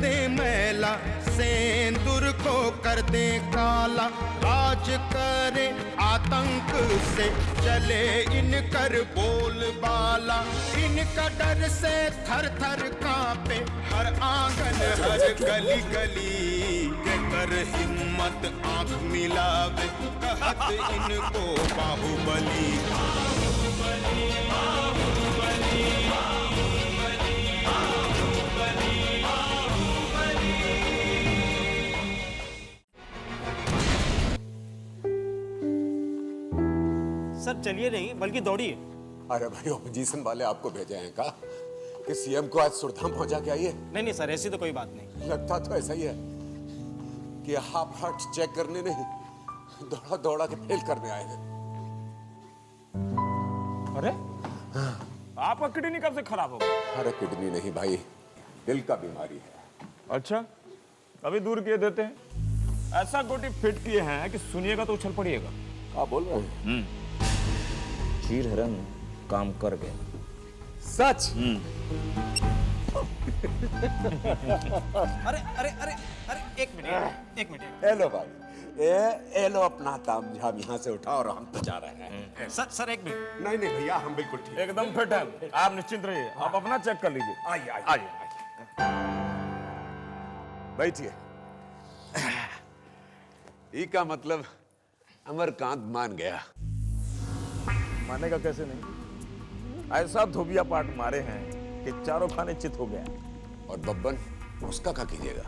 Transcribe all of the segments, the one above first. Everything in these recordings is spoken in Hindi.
दे मैला, सेंदूर को कर दे काला, राज करे आतंक से चले इनकर बोलबाला, इनका डर से थर थर कांपे हर आंगन हर गली गली, के कर हिम्मत आंख मिलावे कहत इनको बाहुबली। सर चलिए नहीं बल्कि दौड़िए। अरे भाई ऑपोजिशन वाले आपको भेजे हैं का कि सीएम को आज सुरधाम पहुंचा के आइए? नहीं नहीं सर ऐसी तो कोई बात नहीं। लगता तो ऐसा ही है कि हाफ हार्ट चेक करने नहीं, दौड़ा दौड़ा के फेल करने आए हैं। अरे आपका किडनी कब से खराब हो गया? अरे किडनी नहीं भाई, दिल का बीमारी है। अच्छा अभी दूर किए देते हैं। ऐसा गोटी फिट किए हैं कि सुनिएगा तो उछल पड़िएगा। आप बोल रहे हैं? चीर हरण काम कर गए। सच? अरे अरे अरे अरे एक मिनट। हेलो भाई, ये लो अपना तामझाम यहाँ से उठा और हम तो जा रहे हैं। सर एक मिनट। नहीं नहीं भैया, हम बिल्कुल ठीक। एकदम फिट है, आप निश्चिंत रहिए। आप अपना चेक कर लीजिए। आइए आइए आइए। बैठिए। ई का मतलब अमरकांत मान गया। मानेगा कैसे नहीं? ऐसा धोबिया पाट मारे हैं कि चारों खाने चित हो गया। और बब्बन, उसका क्या कीजिएगा?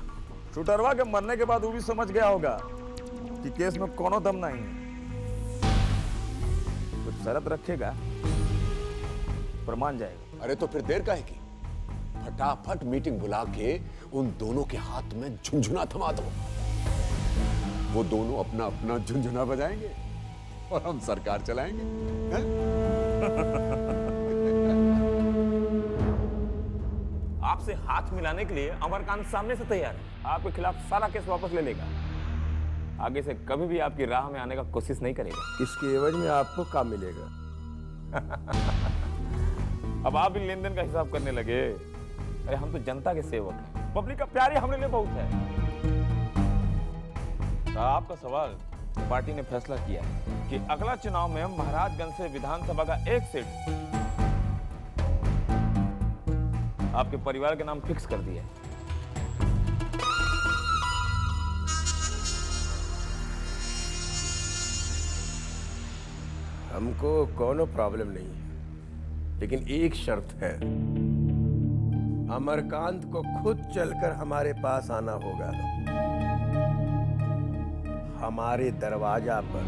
शूटरवा के मरने के बाद वो भी समझ गया होगा कि केस में कोनो दम नहीं है। कुछ शर्त रखेगा, पर मान जाएगा। अरे तो फिर देर काहे की? फटाफट मीटिंग बुला के उन दोनों के हाथ में झुनझुना थमा दो। वो दोनों अपना अपना झुनझुना बजाएंगे और हम सरकार चलाएंगे। आपसे हाथ मिलाने के लिए अमरकांत सामने से तैयार है। आपके खिलाफ सारा केस वापस ले लेगा। आगे से कभी भी आपकी राह में आने का कोशिश नहीं करेगा। इसके एवज में आपको काम मिलेगा। अब आप भी लेन देन का हिसाब करने लगे। अरे हम तो जनता के सेवक हैं। पब्लिक का प्यार ही हमारे लिए बहुत है। तो आपका सवाल, पार्टी ने फैसला किया है कि अगला चुनाव में महाराजगंज से विधानसभा का एक सीट आपके परिवार के नाम फिक्स कर दिया है। हमको कोनो प्रॉब्लम नहीं है, लेकिन एक शर्त है। अमरकांत को खुद चलकर हमारे पास आना होगा, हमारे दरवाजा पर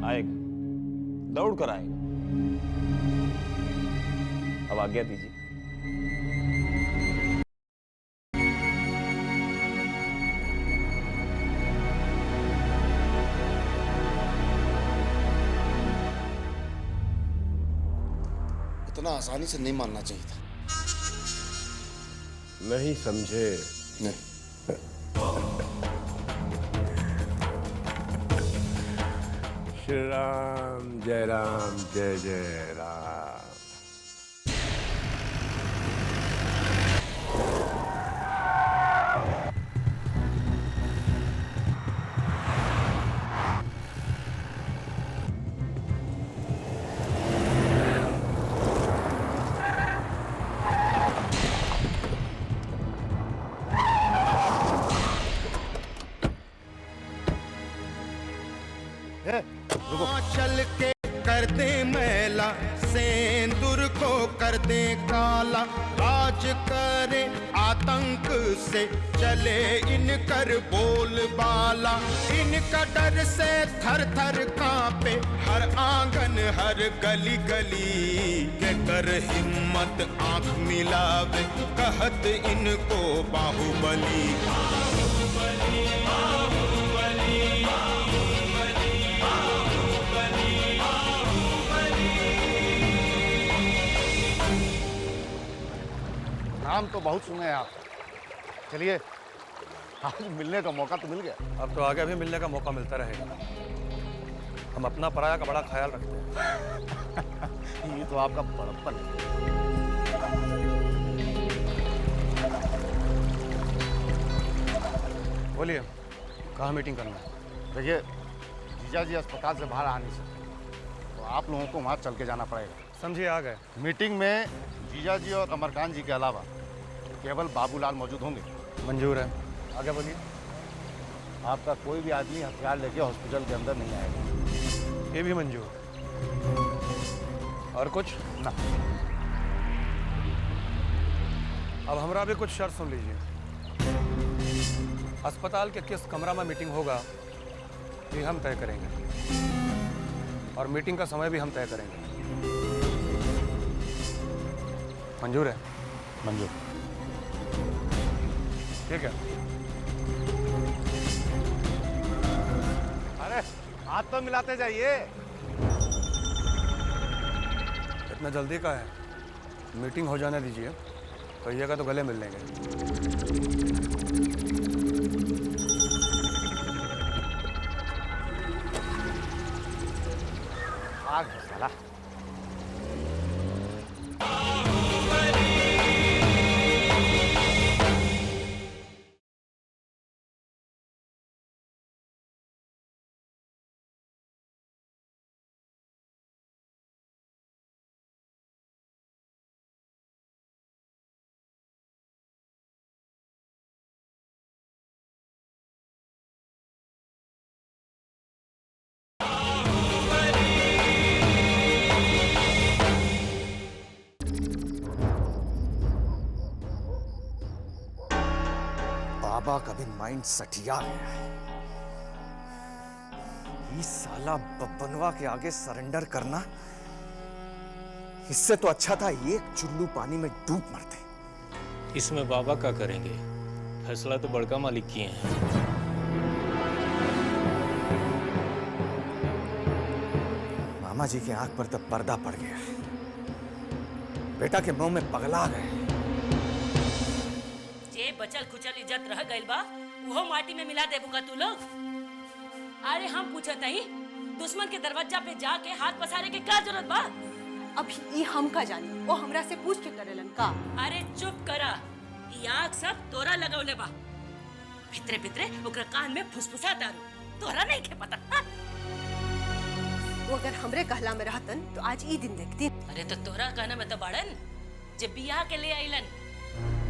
आएगा, दौड़ कर आएगा। अब आज्ञा दीजिए। इतना आसानी से नहीं मानना चाहिए था। नहीं समझे? नहीं। श्री राम जय राम जय जय राम। चल के कर दे मैला, सेंदूर को कर दे काला, राज करे आतंक से चले इनकर बोलबाला, इनका डर से थर थर कांपे हर आंगन हर गली गली, के कर हिम्मत आंख मिलावे कहत इनको बाहुबली। नाम तो बहुत सुने हैं आप। चलिए, आज मिलने का मौका तो मिल गया। अब तो आगे भी मिलने का मौका मिलता रहेगा। हम अपना पराया का बड़ा ख्याल रखते हैं। ये तो आपका बड़प्पन है। बोलिए, कहाँ मीटिंग करना है? देखिए, जीजा जी अस्पताल से बाहर आ नहीं सकते, तो आप लोगों को वहाँ चल के जाना पड़ेगा। समझिए, आ गए। मीटिंग में जीजा जी और अमरकांत जी के अलावा केवल बाबूलाल मौजूद होंगे। मंजूर है, आगे बोलिए। आपका कोई भी आदमी हथियार लेके हॉस्पिटल के अंदर नहीं आएगा। ये भी मंजूर। और कुछ ना। अब हमरा भी कुछ शर्त सुन लीजिए। अस्पताल के किस कमरा में मीटिंग होगा ये हम तय करेंगे, और मीटिंग का समय भी हम तय करेंगे। मंजूर है? मंजूर। ठीक है। अरे हाथ तो मिलाते जाइए। इतना जल्दी का है? मीटिंग हो जाने दीजिए, कहिएगा तो गले मिल लेंगे। आग है साला। बाबा का भी माइंड सठिया गया है। इस साला बब्बनवा के आगे सरेंडर करना, इससे तो अच्छा था एक चुल्लू पानी में डूब मरते। इसमें बाबा क्या करेंगे? फैसला तो बड़का मालिक किए हैं। मामा जी के आंख पर तब पर्दा पड़ गया। बेटा के मुंह में पगला गए। जे बचल खुचल इज्जत रह गइल बा वो माटी में मिला देबू का तू लोग? अरे हम पूछत हई, दुश्मन के दरवाजा पे जाके हाथ पसारे के क्या जरूरत बा? अब ये हम का जानी, वो हमरा से पूछ के करेलन का? अरे चुप करा, ई आँख सब तोरा लगौले बा। भितरे भितरे ओकरा कान में फुसफुसा दारू, तोरा नहीं के पता। हाँ? वो अगर हमरे कहला में रहतन तो आज ई दिन देखती। अरे तो तोरा कहना में तो बाड़न जे बियाह के ले आइलन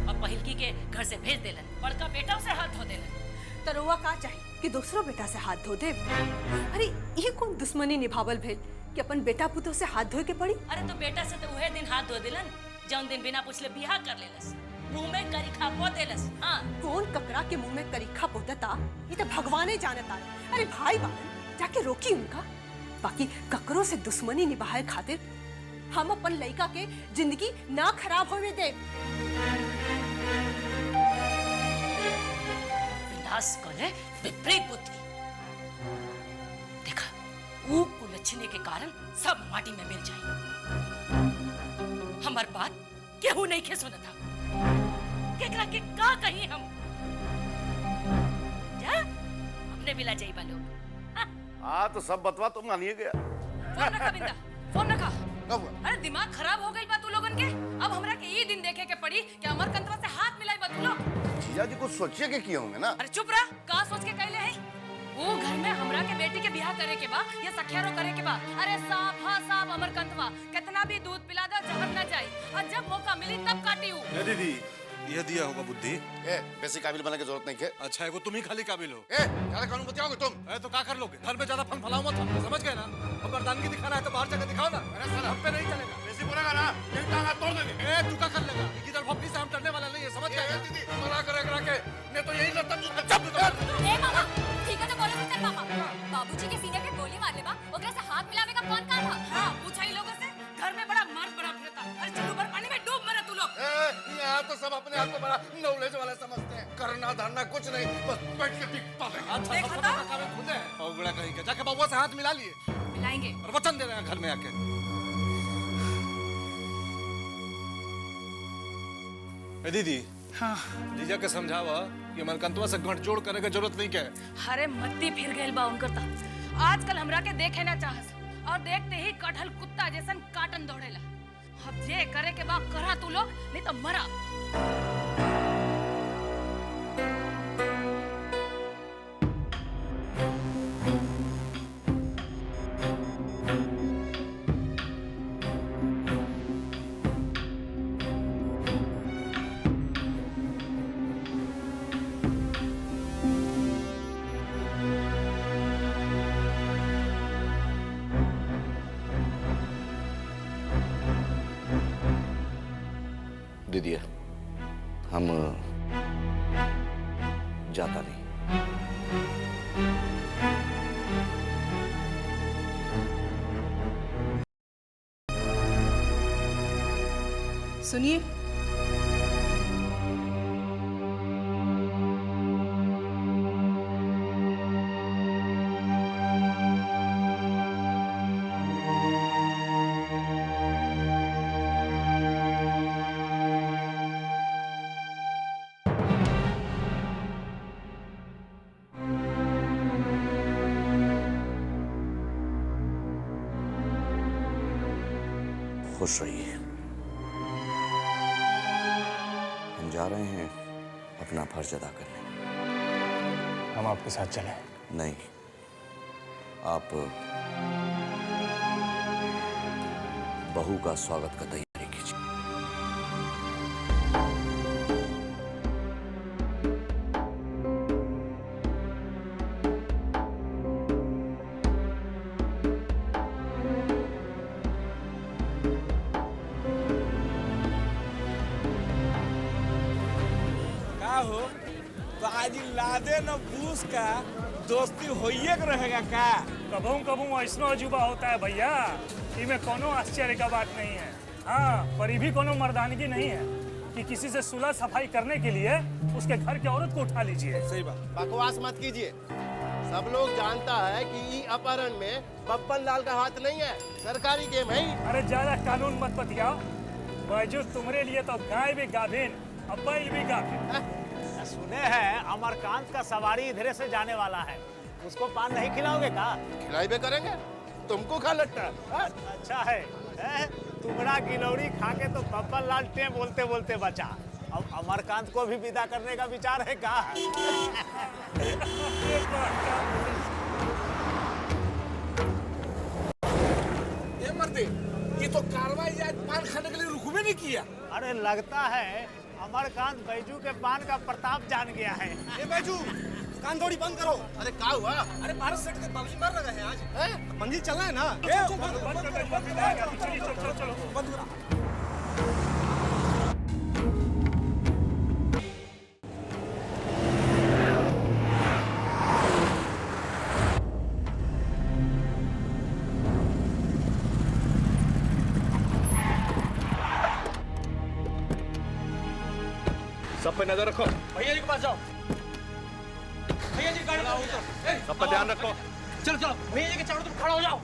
और पहिलकी के घर से भेज देलन, बड़का बेटा से हाथ धो देलन। तरुआ का चाहिए कि दूसरो बेटा से हाथ धो दे? अरे ये कौन दुश्मनी निभावल भेल कि अपन बेटा पुतो से हाथ धोए के पड़ी? अरे तो बेटा से तो उहे दिन हाथ धो दिलन जौन दिन बिना पूछले बियाह कर लेलस, मुंह में करिखा पो देलस। हाँ, कौन ककरा के मुंह में करिखा पोतता ये तो भगवाने जानता। अरे भाई बाबन जाके रोकी उनका। बाकी ककरों से दुश्मनी निभाए खातिर हम अपन लड़का के जिंदगी ना खराब होने दे। विनाश करे विपरीत बुद्धि। देखा, वो कुलच्छने के कारण सब माटी में मिल जाए। हमार बात केहू नहीं के सुना था। केकरा के का कहीं हम? जा, अपने बिला जाई बालो। हाँ तो सब बतवा तुम मानिए गया। फोन रखा बिंदा, फोन रखा। अरे दिमाग खराब हो गई बा तू लोगन के। अब हमरा के ये दिन देखे के पड़ी कि अमरकंतवा से हाथ मिलाई बा तू लोग। जीजा जी कुछ सोचिए के किए होंगे ना। अरे चुप रहा, का सोच के कहले है? वो घर में हमरा के बेटी के ब्याह करे के बा या सखियारो करे के बा? अरे साहब, हाँ साहब, अमरकंतवा कितना भी दूध पिला दो जहर न जाए, और जब मौका मिली तब काटी हूँ। दीदी, यह दिया होगा बुद्धि। वैसे काबिल बनने की जरूरत नहीं है। अच्छा है, वो तुम ही खाली काबिल हो। ज्यादा कानून बतियाओगे तुम। तो क्या कर लोगे? घर में ज्यादा फन फलाओ मत, समझ गए ना? अब मर्दानगी दिखाना है तो बाहर जाकर दिखाओ ना। अरे साला हम पे नहीं चलेगा। वैसे बोलेगा ना, यही टांग हाथ तोड़ देंगे। तू क्या कर लेगा? इधर भपकी से हम डरने वाला नहीं है, समझ गए? दीदी मना करेगा के नहीं तो यही लता ए मामा, ठीक है तो बोलो चल मामा। बाबूजी के सीने पे गोली मार लेबा, ओकरा से हाथ मिलावे का कौन काम है? हाँ, पूछा ही लोगों से। घर में बड़ा मर्द बड़ा फिरता। अरे चलो भर पानी में डूब मरे तू लोग। यहाँ तो सब अपने आप को बड़ा नॉलेज वाले समझते हैं। करना धरना कुछ नहीं, बस बैठ के टिक पा रहे हैं। और बड़ा कहीं जाके बाबू से हाथ मिला लिए, मिलाएंगे और वचन दे रहे हैं घर में आके। दीदी, हाँ, जीजा के समझावा कि अमरकंतवा से गठजोड़ करे के जरूरत नहीं क्या है। अरे मत्ती फिर गइल बा उनकर ता। आजकल हमरा के देखे ना चाहस, और देखते ही कटहल कुत्ता जैसन काटन दौड़ेला। अब जे करे के बा करा तू लोग, नहीं तो मरा। दीदी हम जाता नहीं। सुनिए, खुश रहिए। हम जा रहे हैं अपना फर्ज अदा करने। हम आपके साथ चलें? नहीं, आप बहू का स्वागत का तैयारी कीजिए। हो तो आज लादे न बूस का दोस्ती होइए के रहेगा का? कबू कबू ऐसनो अजूबा होता है भैया, इनमें कोनो आश्चर्य का बात नहीं है। हाँ, पर ये भी कोनो मर्दानगी नहीं है कि किसी से सुलह सफाई करने के लिए उसके घर की औरत को उठा लीजिए। सही बात। बकवास मत कीजिए। सब लोग जानता है कि ये अपहरण में बब्बन लाल का हाथ नहीं है, सरकारी गेम है। अरे ज्यादा कानून मत बतियाओ। बाजू तुम्हारे लिए तो गाय भी गाभिन और बैल भी गाभिन। सुने हैं अमरकांत का सवारी इधर से जाने वाला है, उसको पान नहीं खिलाओगे का? खिलाई भी करेंगे, तुमको खा लगता है। अच्छा है, तुम्हारा गिलौरी खा के तो बब्बन लाल टे बोलते बोलते बचा। अब अमरकांत को भी विदा करने का विचार है का? ये मर्दे, ये तो कार्रवाई आज पान खाने के लिए रुकू भी नहीं किया। अरे लगता है अमरकांत बैजू के पान का प्रताप जान गया है। ये बैजू, कान दौड़ी बंद करो। अरे क्या हुआ? अरे 12 सेट के बाबूजी मर रहे हैं आज। मंदिर चलना है ना? बंद करो। सब पे नजर रखो। भैया जी के पास जाओ। भैया जी गाड़ी में उतरो। सब पे ध्यान रखो। चलो चलो, भैया जी के चारों तरफ खड़ा हो जाओ।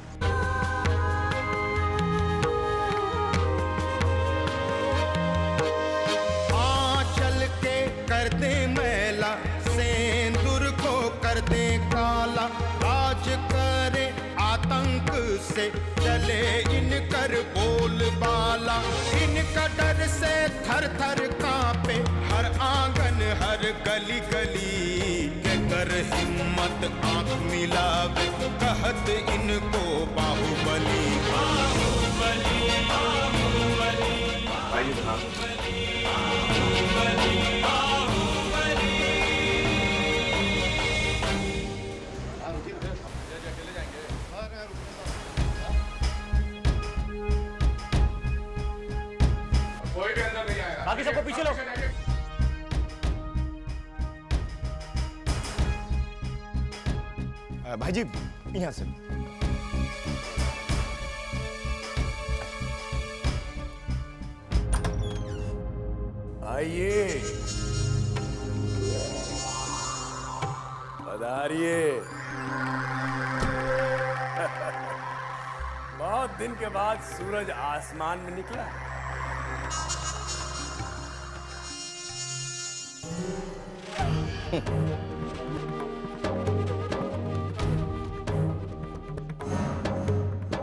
आंचल के कर दे मैला, सेंदूर को कर दे काला, राज करे आतंक से चले इनकर बोलबाला। इनका डर से थर थर कांपे हर आंगन हर गली गली, के कर हिम्मत आंख मिलावे कहत इनको बाहुबली। बाहुबली बाहुबली बाकी सबको पीछे लो। भाई जी यहाँ से। आइए, पधारिए। बहुत दिन के बाद सूरज आसमान में निकला।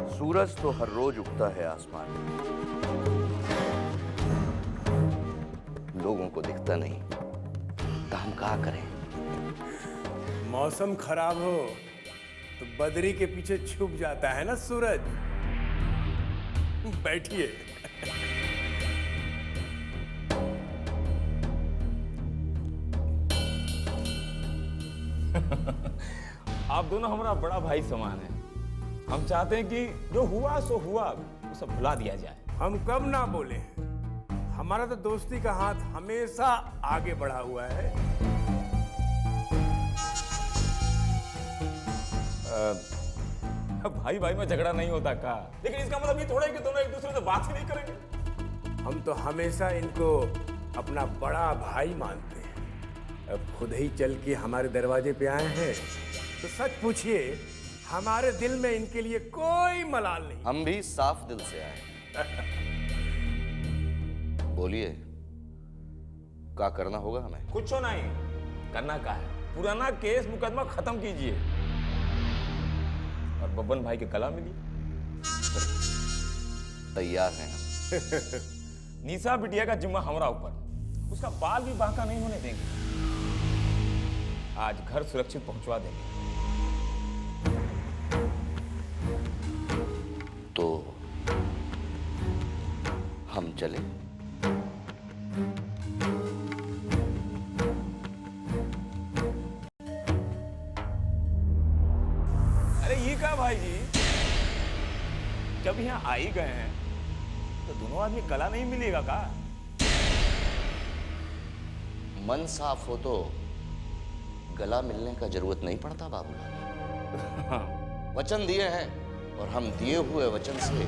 सूरज तो हर रोज उगता है आसमान में, लोगों को दिखता नहीं, तो हम क्या करें? मौसम खराब हो तो बदरी के पीछे छुप जाता है ना सूरज। बैठिए। आप दोनों हमारा बड़ा भाई समान है। हम चाहते हैं कि जो हुआ सो हुआ, वो सब भुला दिया जाए। हम कब ना बोले, हमारा तो दोस्ती का हाथ हमेशा आगे बढ़ा हुआ है। भाई भाई में झगड़ा नहीं होता का, लेकिन इसका मतलब ये थोड़ा है कि दोनों एक दूसरे से बात ही नहीं करेंगे। हम तो हमेशा इनको अपना बड़ा भाई मानते हैं। अब खुद ही चल के हमारे दरवाजे पे आए हैं तो सच पूछिए, हमारे दिल में इनके लिए कोई मलाल नहीं। हम भी साफ दिल से आए। बोलिए, क्या करना होगा हमें? कुछ नहीं करना का है, पुराना केस मुकदमा खत्म कीजिए और बब्बन भाई के गला मिलिए। तैयार हैं हम। निशा बिटिया का जिम्मा हमारा ऊपर, उसका बाल भी बांका नहीं होने देंगे। आज घर सुरक्षित पहुंचवा देंगे। तो हम चले। अरे ये क्या भाई जी, जब यहाँ आ ही गए हैं तो दोनों आदमी गला नहीं मिलेगा का? मन साफ हो तो गला मिलने का जरूरत नहीं पड़ता बाबूलाल। वचन दिए हैं और हम दिए हुए वचन से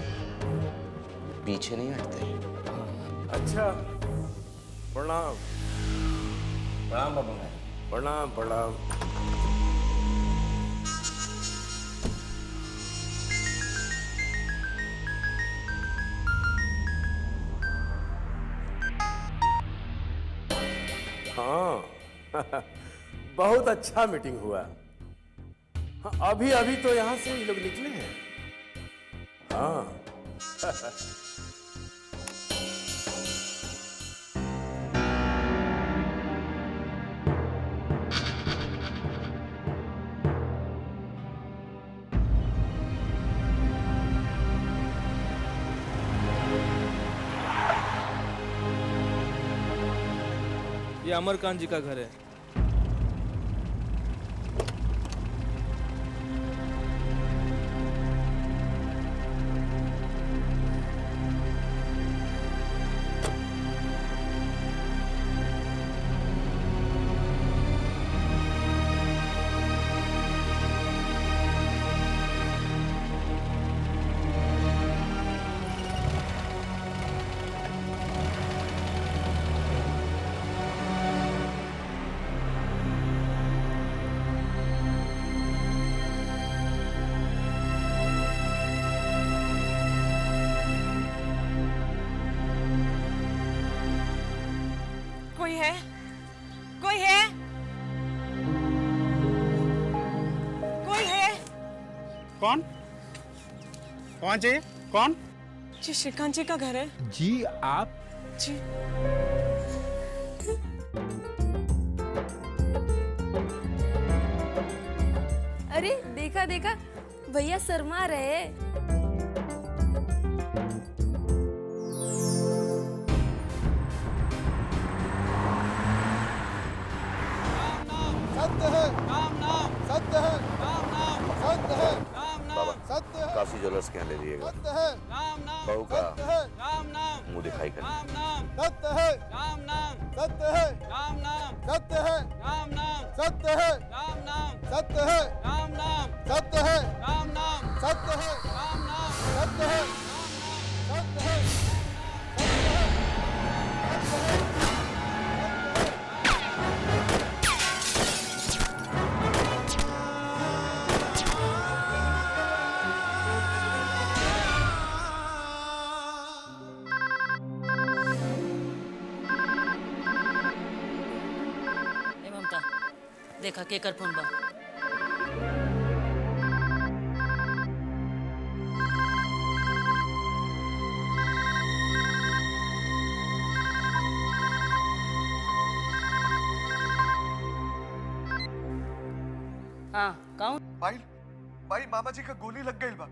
पीछे नहीं हटते। अच्छा, प्रणाम। प्रणाम बाबू भाई। प्रणाम प्रणाम। हाँ बहुत अच्छा मीटिंग हुआ। हाँ, अभी अभी तो यहां से ये लोग निकले हैं। हाँ ये अमरकांत जी का घर है। कोई है? कोई है? कोई है? कौन? कौन चाहिए? कौन? जी श्रीकांत जी का घर है। जी आप? जी। अरे देखा देखा, भैया शर्मा रहे। सत्य है, राम नाम सत्य है, राम नाम सत्य है, राम नाम सत्य है। काफी ज्वेलर्स के यहाँ ले लिएगा। सत्य है, राम नाम बहू का सत्य है, राम नाम मुंह दिखाई कर। राम नाम सत्य है, राम नाम सत्य है, राम नाम सत्य है, राम नाम सत्य है, राम नाम सत्य है, राम नाम सत्य है, राम नाम सत्य है, राम नाम सत्य है, सत्य है, देखा केकर फोन बा। हाँ कौन? भाई भाई मामा जी का गोली लग गई बा।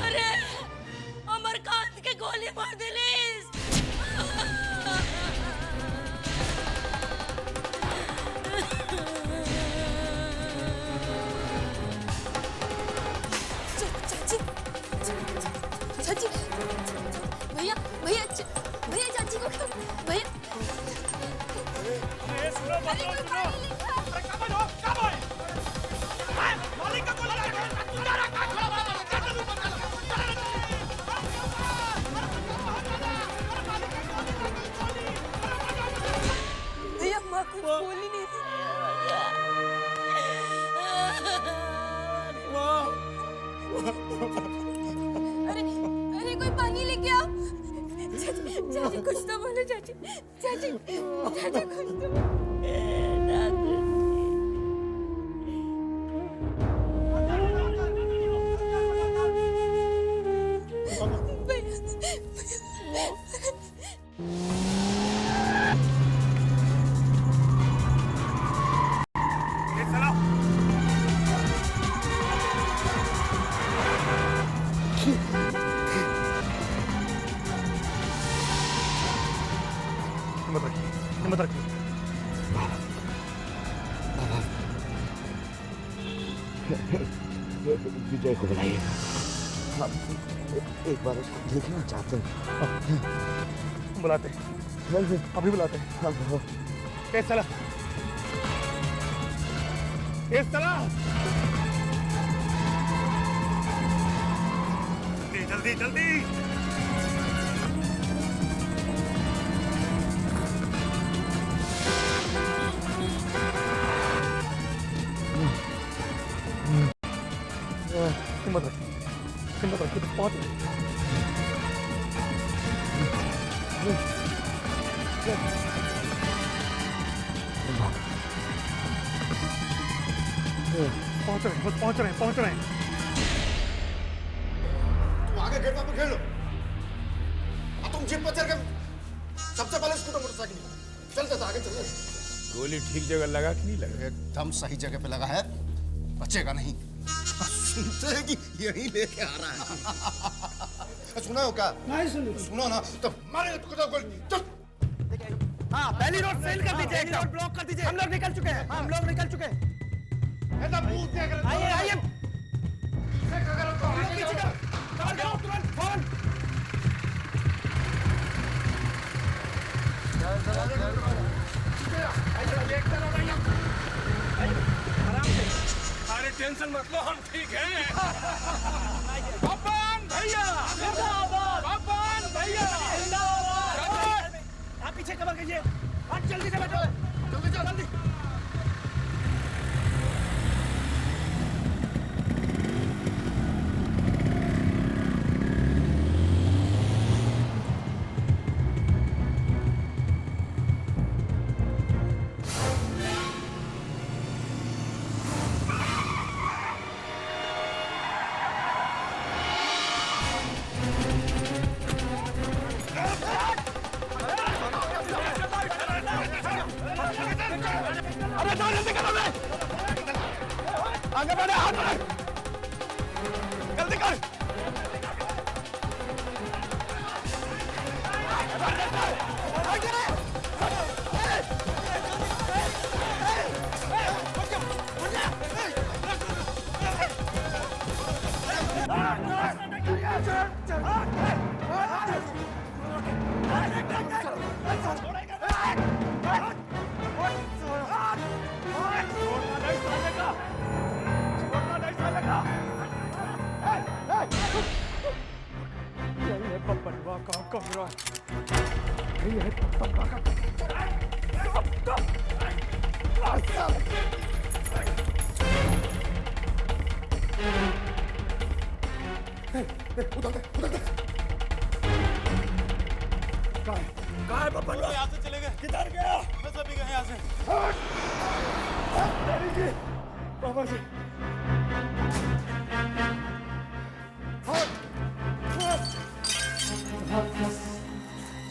अरे अमरकांत के गोली मार दिलीस। भैया माँ कुछ बोल ही नहीं अरे अरे कोई पानी लेके आओ। चाची कुछ तो बोलो चाची। चाची कुछ तो हिम्मत रखिए। विजय को बुलाइए। हम एक बार उसको देखना चाहते हैं। बुलाते अभी बुलाते तेज चला जल्दी जल्दी। हिम्मत रखिए तो पहुंच पहुंच रहे हैं। तुम आगे गेट पे खेल लो। अब तुम जीप पर चढ़ के सबसे पहले स्कूटर मोटरसाइकिल चलते आगे चल। गोली ठीक जगह लगा कि नहीं लगा? एकदम सही जगह पे लगा है, बचेगा नहीं। सुनते हैं कि यही लेके आ रहा है। सुना हो क्या? नहीं सुनो ना तो मारे तो गोली चल। हाँ पहली रोड फेल कर दीजिए, एक रोड ब्लॉक कर दीजिए। हम लोग निकल चुके हैं। आइए अरे टेंशन मत लो, हम ठीक हैं। पवन भैया आप पीछे कवर कीजिए। जल्दी से बैठो, जल्दी। आगे बढ़े, हाथ बढ़े, जल्दी कर। कहाँ है पप्पन? यहाँ से चले गए। किधर गया? बस अभी गए यहाँ से। पापा जी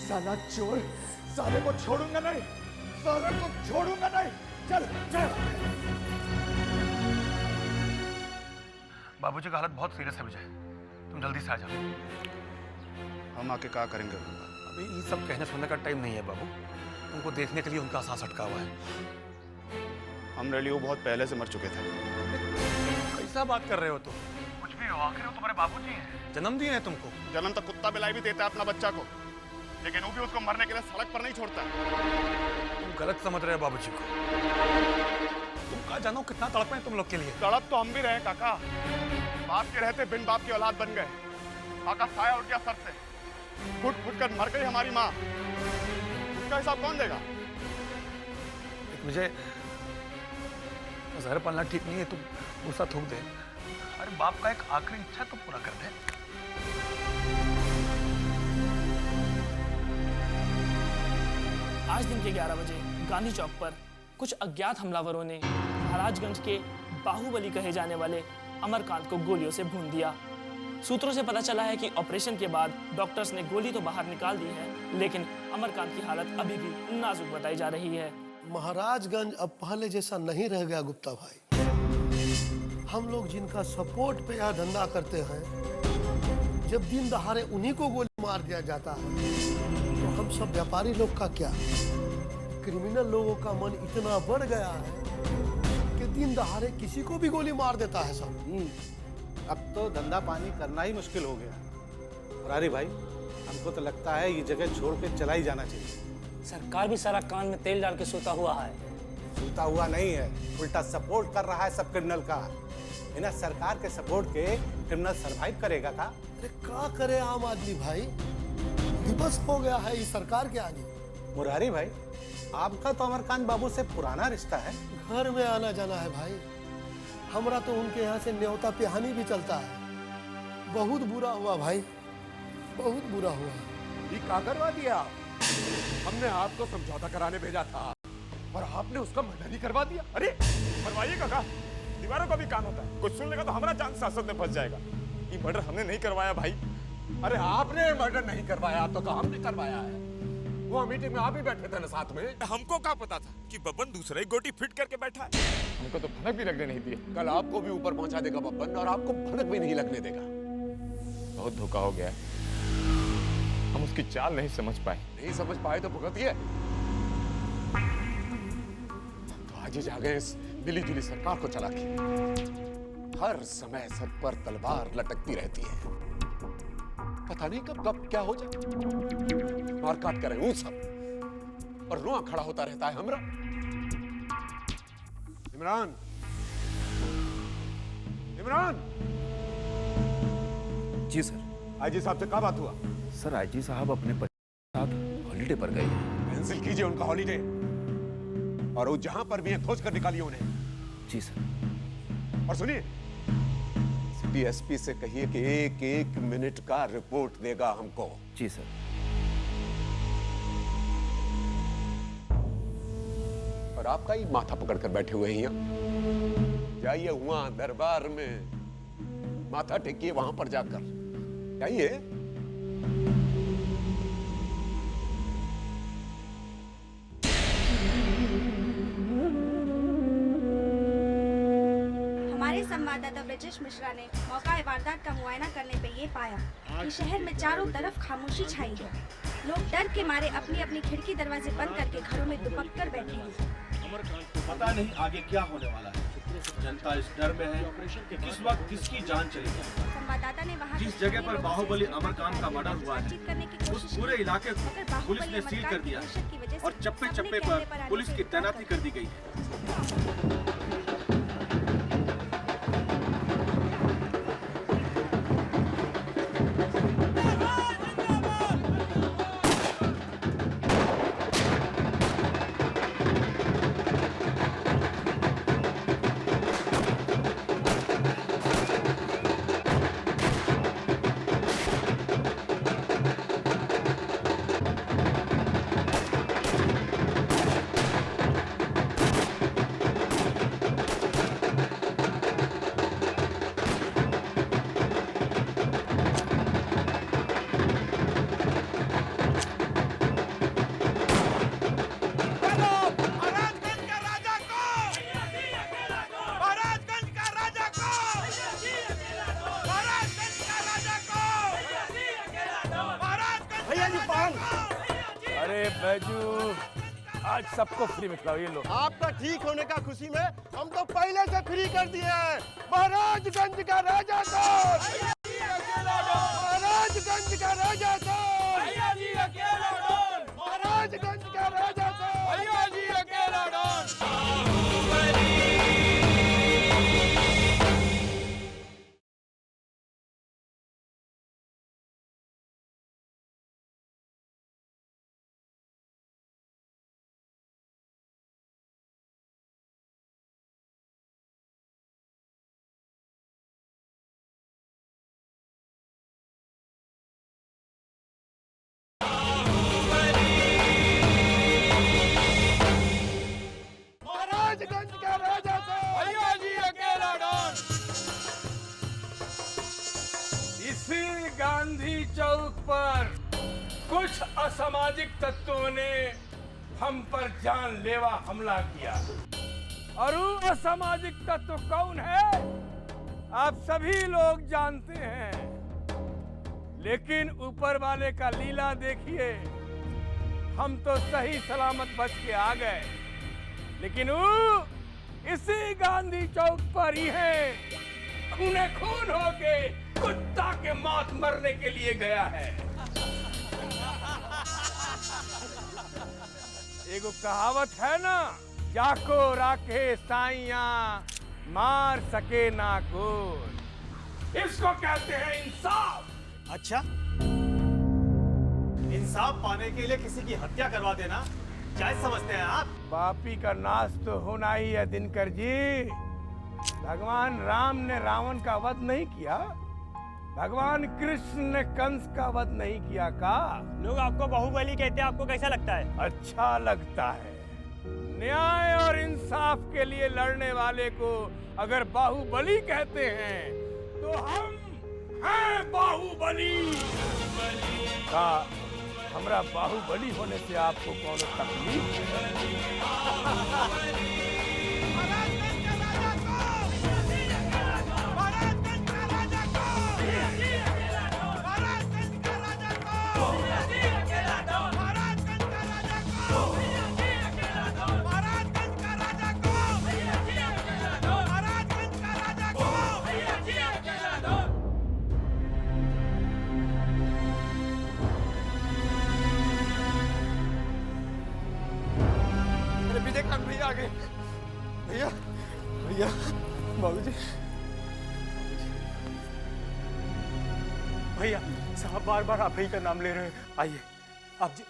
साला चोर, साले को छोड़ूंगा नहीं, साले को छोड़ूंगा नहीं। चल चल। बाबूजी का हालत बहुत सीरियस है विजय, तुम जल्दी से आ जाओ। हम आके क्या करेंगे? अभी ये सब कहने सुनने का टाइम नहीं है बाबू, तुमको देखने के लिए उनका सांस अटका हुआ है। हम रेलियो बहुत पहले से मर चुके थे। कैसा बात कर रहे हो तुम? कुछ भी हो, आखिर वो तुम्हारे बाबूजी हैं, जन्म दिए हैं तुमको। जन्म तो कुत्ता बिलाई भी देता है अपना बच्चा को। लेकिन वो भी उसको मरने के लिए सड़क पर नहीं छोड़ता। तुम गलत समझ रहे हो बाबूजी को। तुम कहा जानो कितना तड़पे हैं तुम लोग के लिए। तड़प तो हम भी रहे काका। बाप के रहते बिन बाप की औलाद बन गए। माँ का साया उठ गया सर से, फुट फुट कर मर गई हमारी माँ। उसका हिसाब कौन देगा? मुझे जहर पलना ठीक नहीं है, तुम गुस्सा थूक दे। अरे बाप का एक आखिरी इच्छा तो पूरा कर दे। आज दिन के 11 बजे गांधी चौक पर कुछ अज्ञात हमलावरों ने महाराजगंज के बाहुबली कहे जाने वाले अमरकांत को गोलियों से भून दिया। सूत्रों से पता चला है कि ऑपरेशन के बाद डॉक्टर्स ने गोली तो बाहर निकाल दी है, लेकिन अमरकांत की हालत अभी भी नाजुक बताई जा रही है। महाराजगंज अब पहले जैसा नहीं रह गया गुप्ता भाई। हम लोग जिनका सपोर्ट पे यह धंधा करते हैं, जब दिन दहाड़े उन्हीं को गोली मार दिया जाता है, तो हम सब व्यापारी लोग का क्या? क्रिमिनल लोगों का मन इतना बढ़ गया है कि दिन दहाड़े किसी को भी गोली मार देता है सब। अब तो धंधा पानी करना ही मुश्किल हो गया। मुरारी भाई, हमको तो लगता है ये जगह छोड़ के चला ही जाना चाहिए। सरकार भी सारा कान में तेल डाल के सोता हुआ है। सोता हुआ नहीं है, उल्टा सपोर्ट कर रहा है सब क्रिमिनल का। बिना सरकार के सपोर्ट के क्रिमिनल सरवाइव करेगा का? अरे क्या करे आम आदमी भाई, विवश हो गया है इस सरकार के आगे। मुरारी भाई, आपका तो अमरकांत बाबू से पुराना रिश्ता है। घर में आना जाना है भाई। हमरा तो उनके यहाँ से न्योता पिहानी भी चलता है। बहुत बुरा हुआ भाई, बहुत बुरा हुआ। ये क्या करवा दिया? हमने आपको समझौता कराने भेजा था और आपने उसका मर्डर ही करवा दिया। अरे मरवाइए काका, दीवारों का भी कान होता है। कुछ सुन लेगा तो हमारा जान सांसद में फंस जाएगा। ये मर्डर हमने नहीं करवाया भाई। अरे आपने मर्डर नहीं करवाया तो हमने करवाया है। वो मीटिंग में आप ही बैठे थे ना साथ में। हमको क्या पता था कि बब्बन दूसरा ही गोटी फिट करके बैठा है। हमको तो भनक भी लगने नहीं दिए। कल आपको भी ऊपर पहुंचा देगा बब्बन और आपको भनक भी नहीं लगने देगा। बहुत धोखा हो गया, हम उसकी चाल नहीं समझ पाए। नहीं समझ पाए तो भुगतिए। तो आज ही जागे इस मिली जुली सरकार को चला के। हर समय सर पर तलवार लटकती रहती है। पता नहीं कब क्या हो जाए। मारकाट करें ऊं सब और रुआ खड़ा होता रहता है हमरा। इमरान, इमरान। जी सर। आईजी साहब से क्या बात हुआ? सर आईजी साहब अपने साथ हॉलीडे पर गए। कैंसिल कीजिए उनका हॉलीडे और वो जहां पर भी है खोज कर निकालिए उन्हें। जी सर। और सुनिए, सिटी एसपी से कहिए कि एक मिनट का रिपोर्ट देगा हमको। जी सर। और आपका ही माथा पकड़ कर बैठे हुए हैं यहाँ। जाइए वहां दरबार में माथा टेकिए, वहां पर जाकर जाइए। हमारे संवाददाता ब्रजेश मिश्रा ने मौका वारदात का मुआयना करने पे ये पाया कि शहर में चारों तरफ खामोशी छाई है। लोग डर के मारे अपनी अपनी खिड़की दरवाजे बंद करके घरों में दुपक कर बैठे हैं। पता नहीं आगे क्या होने वाला है। जनता इस डर में है कि किस वक्त किसकी जान चली जाए। संवाददाता ने वहाँ जिस जगह पर बाहुबली अमरकांत का मर्डर हुआ है, उस पूरे इलाके को पुलिस ने सील कर दिया है और चप्पे चप्पे पर पुलिस की तैनाती कर दी गई है। अरे बैजू, आज सबको फ्री में खिलाओ। ये लो। आपका ठीक होने का खुशी में हम तो पहले से फ्री कर दिए हैं। महाराजगंज का राजा कौन? महाराजगंज का राजा कौन? चौक पर कुछ असामाजिक तत्वों ने हम पर जानलेवा हमला किया और वो असामाजिक तत्व कौन है आप सभी लोग जानते हैं, लेकिन ऊपर वाले का लीला देखिए। हम तो सही सलामत बच के आ गए, लेकिन वो इसी गांधी चौक पर ही है, खूने खून होके कुत्ता के मौत मरने के लिए गया है। एगो कहावत है ना, जाको राखे साइया मार सके ना कोई, इसको कहते हैं इंसाफ। अच्छा, इंसाफ पाने के लिए किसी की हत्या करवा देना जायज समझते हैं आप? पापी का नाश तो होना ही है दिनकर जी। भगवान राम ने रावण का वध नहीं किया, भगवान कृष्ण ने कंस का वध नहीं किया का? लोग आपको बाहुबली कहते हैं, आपको कैसा लगता है? अच्छा लगता है। न्याय और इंसाफ के लिए लड़ने वाले को अगर बाहुबली कहते हैं तो हम हैं बाहुबली। का हमरा बाहुबली होने से आपको कौन तकलीफ है? भैया आ गए। भैया भैया बाबूजी, भैया साहब बार बार आप ही का नाम ले रहे हैं। आइए आप जी।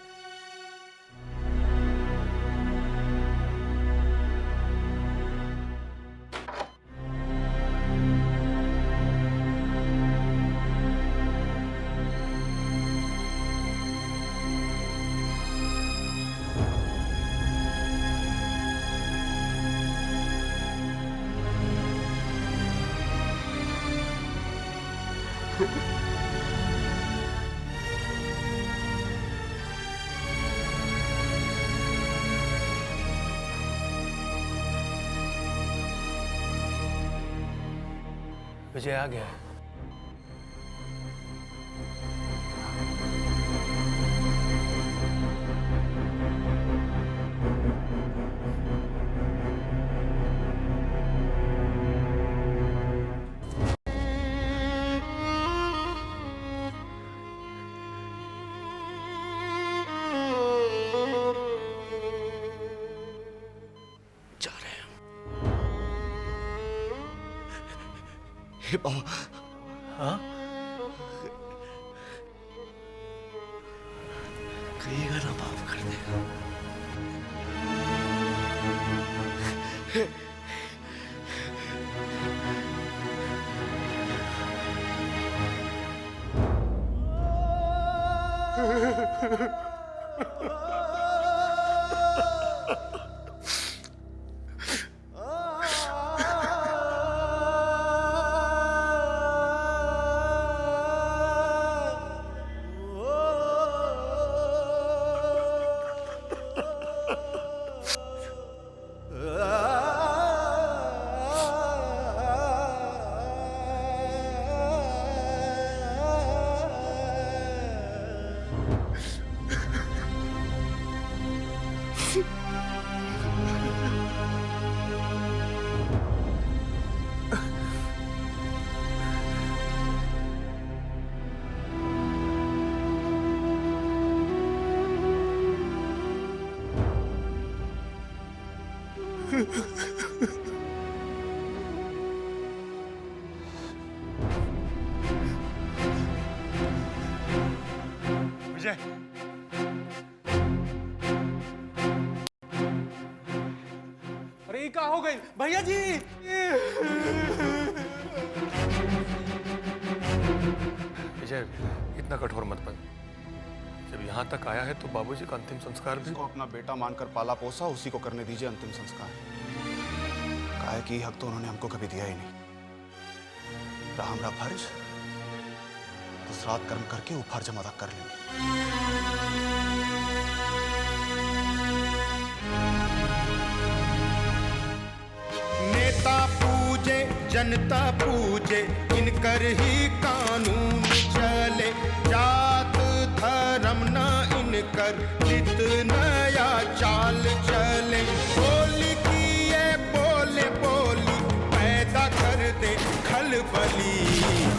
विजय आ गया है। हाँ? कहिएगा ना माफ कर देगा। विजय, अरे ये क्या हो गई भैया जी? विजय इतना कठोर मत बन। जब यहाँ तक आया है तो बाबूजी का अंतिम संस्कार भी अपना बेटा मानकर पाला पोसा, उसी को करने दीजिए अंतिम संस्कार। काहे की हक तो उन्होंने हमको कभी दिया ही नहीं। रहा हमारा फर्ज तो श्राद्ध कर्म करके वो फर्ज हम अदा कर लेंगे। नेता पूजे जनता पूजे, इनकर ही कानून चले। जात धर्म न इनकर, नित नया चाल चले। बोली की ये बोले बोली, पैदा कर दे खलबली।